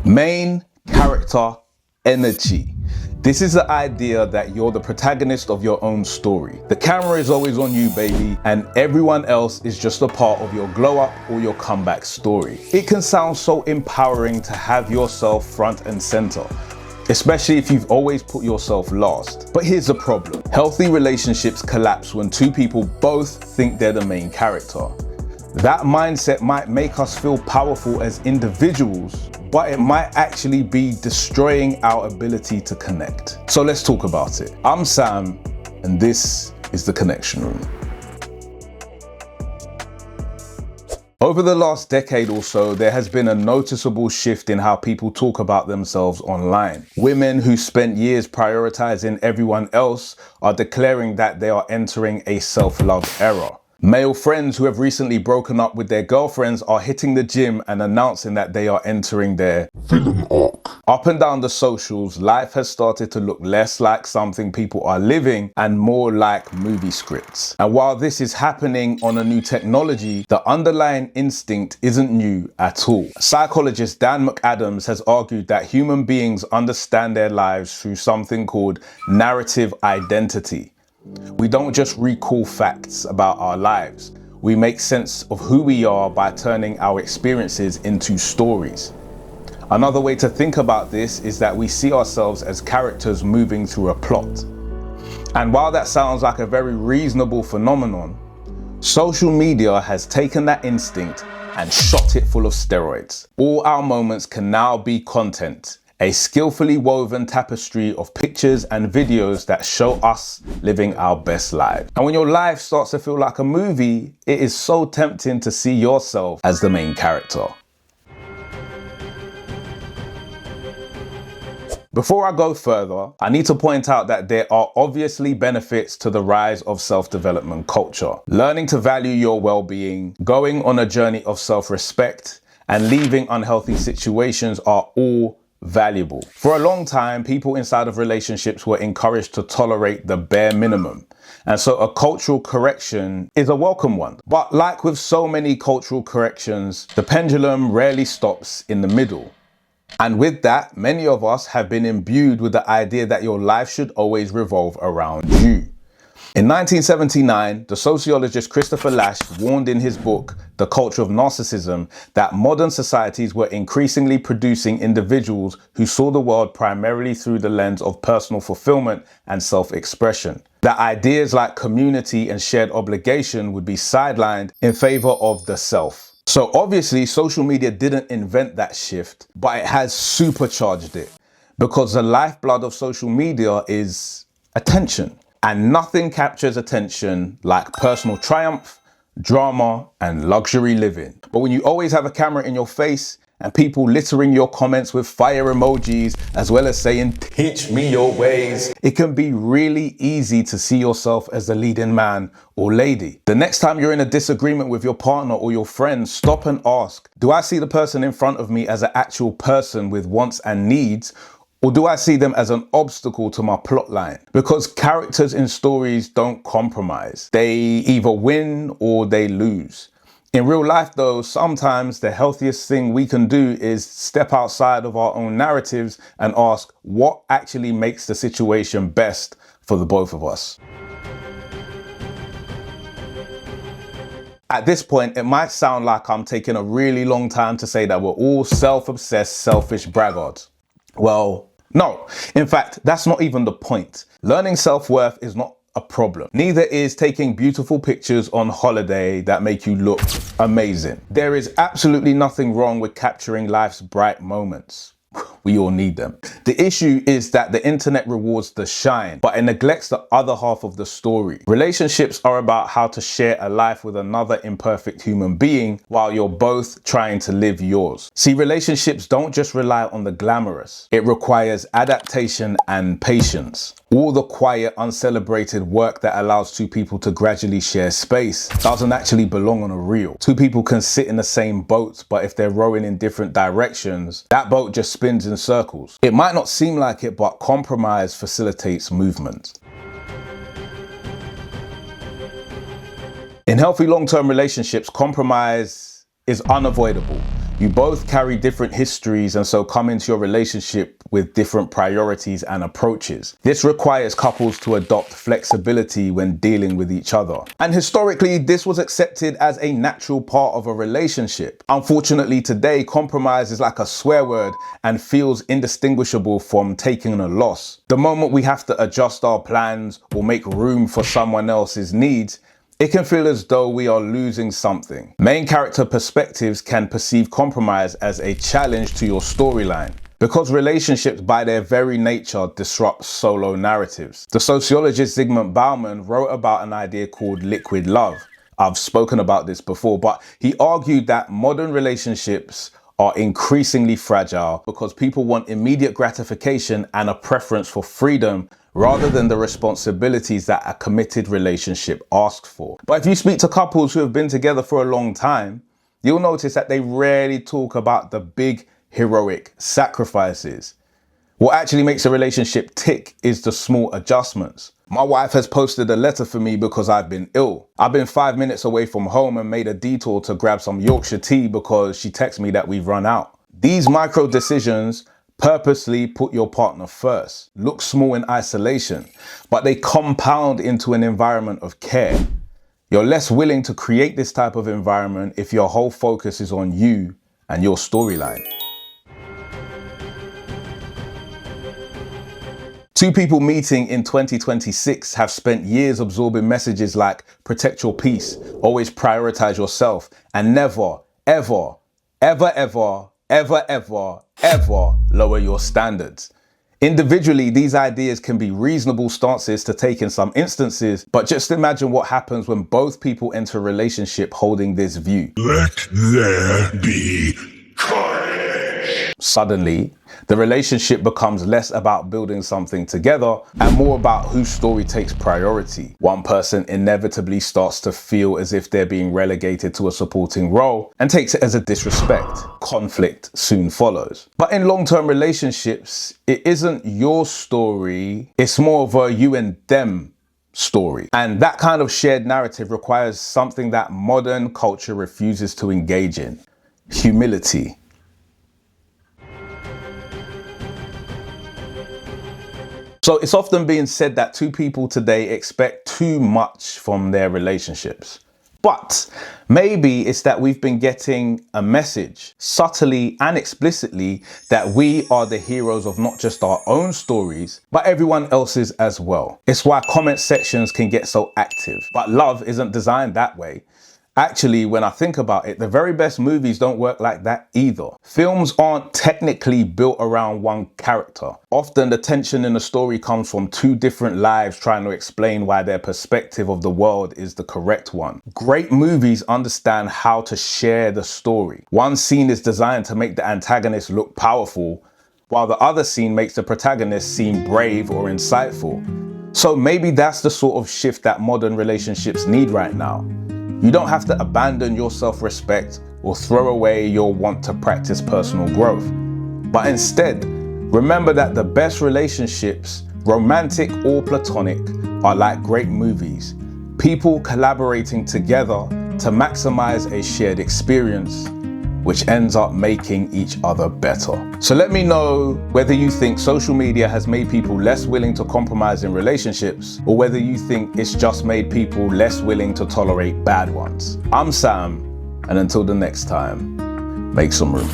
Main character energy. This is the idea that you're the protagonist of your own story. The camera is always on you, baby, and everyone else is just a part of your glow up or your comeback story. It can sound so empowering to have yourself front and center, especially if you've always put yourself last. But here's the problem. Healthy relationships collapse when two people both think they're the main character. That mindset might make us feel powerful as individuals, but it might actually be destroying our ability to connect. So let's talk about it. I'm Sam, and this is The Connection Room. Over the last decade or so, there has been a noticeable shift in how people talk about themselves online. Women who spent years prioritizing everyone else are declaring that they are entering a self-love era. Male friends who have recently broken up with their girlfriends are hitting the gym and announcing that they are entering their villain arc. Up and down the socials, life has started to look less like something people are living and more like movie scripts. And while this is happening on a new technology, the underlying instinct isn't new at all. Psychologist Dan McAdams has argued that human beings understand their lives through something called narrative identity. We don't just recall facts about our lives. We make sense of who we are by turning our experiences into stories. Another way to think about this is that we see ourselves as characters moving through a plot. And while that sounds like a very reasonable phenomenon, social media has taken that instinct and shot it full of steroids. All our moments can now be content. A skillfully woven tapestry of pictures and videos that show us living our best lives. And when your life starts to feel like a movie, it is so tempting to see yourself as the main character. Before I go further, I need to point out that there are obviously benefits to the rise of self-development culture. Learning to value your well-being, going on a journey of self-respect, and leaving unhealthy situations are all valuable. For a long time, people inside of relationships were encouraged to tolerate the bare minimum. And so a cultural correction is a welcome one. But like with so many cultural corrections, the pendulum rarely stops in the middle. And with that, many of us have been imbued with the idea that your life should always revolve around you. In 1979, the sociologist Christopher Lasch warned in his book, The Culture of Narcissism, that modern societies were increasingly producing individuals who saw the world primarily through the lens of personal fulfillment and self-expression. That ideas like community and shared obligation would be sidelined in favor of the self. So obviously, social media didn't invent that shift, but it has supercharged it, because the lifeblood of social media is attention. And nothing captures attention like personal triumph, drama, and luxury living. But when you always have a camera in your face and people littering your comments with fire emojis, as well as saying, "Teach me your ways," it can be really easy to see yourself as the leading man or lady. The next time you're in a disagreement with your partner or your friends, stop and ask, do I see the person in front of me as an actual person with wants and needs? Or do I see them as an obstacle to my plot line? Because characters in stories don't compromise. They either win or they lose. In real life though, sometimes the healthiest thing we can do is step outside of our own narratives and ask what actually makes the situation best for the both of us. At this point, it might sound like I'm taking a really long time to say that we're all self-obsessed, selfish braggarts. Well, no. In fact, that's not even the point. Learning self-worth is not a problem. Neither is taking beautiful pictures on holiday that make you look amazing. There is absolutely nothing wrong with capturing life's bright moments. We all need them. The issue is that the internet rewards the shine, but it neglects the other half of the story. Relationships are about how to share a life with another imperfect human being while you're both trying to live yours. See, relationships don't just rely on the glamorous. It requires adaptation and patience. All the quiet, uncelebrated work that allows two people to gradually share space doesn't actually belong on a reel. Two people can sit in the same boat, but if they're rowing in different directions, that boat just spins in circles. It might not seem like it, but compromise facilitates movement. In healthy long-term relationships, compromise is unavoidable. You both carry different histories and so come into your relationship with different priorities and approaches. This requires couples to adopt flexibility when dealing with each other. And historically, this was accepted as a natural part of a relationship. Unfortunately, today, compromise is like a swear word and feels indistinguishable from taking a loss. The moment we have to adjust our plans or make room for someone else's needs, it can feel as though we are losing something. Main character perspectives can perceive compromise as a challenge to your storyline, because relationships by their very nature disrupt solo narratives. The sociologist Zygmunt Bauman wrote about an idea called liquid love. I've spoken about this before, but he argued that modern relationships are increasingly fragile because people want immediate gratification and a preference for freedom rather than the responsibilities that a committed relationship asks for. But if you speak to couples who have been together for a long time, you'll notice that they rarely talk about the big heroic sacrifices. What actually makes a relationship tick is the small adjustments. My wife has posted a letter for me because I've been ill. I've been 5 minutes away from home and made a detour to grab some Yorkshire tea because she texted me that we've run out. These micro decisions purposely put your partner first. Look small in isolation, but they compound into an environment of care. You're less willing to create this type of environment if your whole focus is on you and your storyline. Two people meeting in 2026 have spent years absorbing messages like protect your peace, always prioritize yourself, and never, ever, ever, ever, ever, ever, ever lower your standards. Individually, these ideas can be reasonable stances to take in some instances, but just imagine what happens when both people enter a relationship holding this view. Let there be carnage. Suddenly, the relationship becomes less about building something together and more about whose story takes priority. One person inevitably starts to feel as if they're being relegated to a supporting role and takes it as a disrespect. Conflict soon follows. But in long-term relationships, it isn't your story, it's more of a you and them story. And that kind of shared narrative requires something that modern culture refuses to engage in: humility. So it's often being said that two people today expect too much from their relationships. But maybe it's that we've been getting a message, subtly and explicitly, that we are the heroes of not just our own stories, but everyone else's as well. It's why comment sections can get so active. But love isn't designed that way. Actually, when I think about it, the very best movies don't work like that either. Films aren't technically built around one character. Often the tension in the story comes from two different lives trying to explain why their perspective of the world is the correct one. Great movies understand how to share the story. One scene is designed to make the antagonist look powerful, while the other scene makes the protagonist seem brave or insightful. So maybe that's the sort of shift that modern relationships need right now. You don't have to abandon your self-respect or throw away your want to practice personal growth. But instead, remember that the best relationships, romantic or platonic, are like great movies. People collaborating together to maximize a shared experience, which ends up making each other better. So let me know whether you think social media has made people less willing to compromise in relationships, or whether you think it's just made people less willing to tolerate bad ones. I'm Sam, and until the next time, make some room.